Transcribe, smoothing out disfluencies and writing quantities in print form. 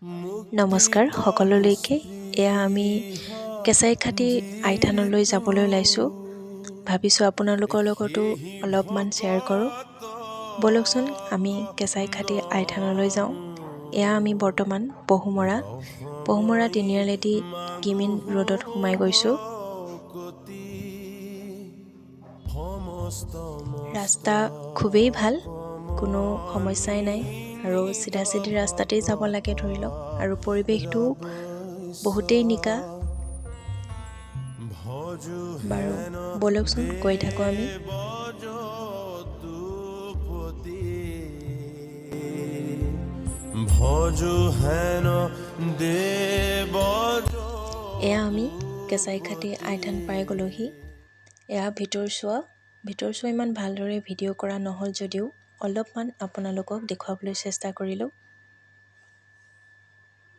নমস্কাৰ সকলোলৈকে। এয়া আমি কেঁচাইখাতি আইথানলৈ যাবলৈ ওলাইছোঁ। ভাবিছোঁ আপোনালোকৰ লগতো অলপমান শ্বেয়াৰ কৰোঁ। ব'লকচোন আমি কেঁচাইখাতি আইথানলৈ যাওঁ। এয়া আমি বৰ্তমান পহুমৰা তিনিআলিয়েদি কিমিন ৰোডত সোমাই গৈছোঁ। ৰাস্তা খুবেই ভাল, কোনো সমস্যাই নাই আৰু চিধা ৰাস্তাতেই যাব লাগে ধৰি লওক। আৰু পৰিৱেশটো বহুতেই নিকা। বাৰু ব'লকচোন গৈ থাকোঁ আমি। এয়া আমি কেঁচাইখাতি আইথান পাই গ'লোহি। এয়া ভিতৰচোৱা ইমান ভালদৰে ভিডিঅ' কৰা নহ'ল যদিও অলপমান আপোনালোকক দেখুৱাবলৈ চেষ্টা কৰিলোঁ।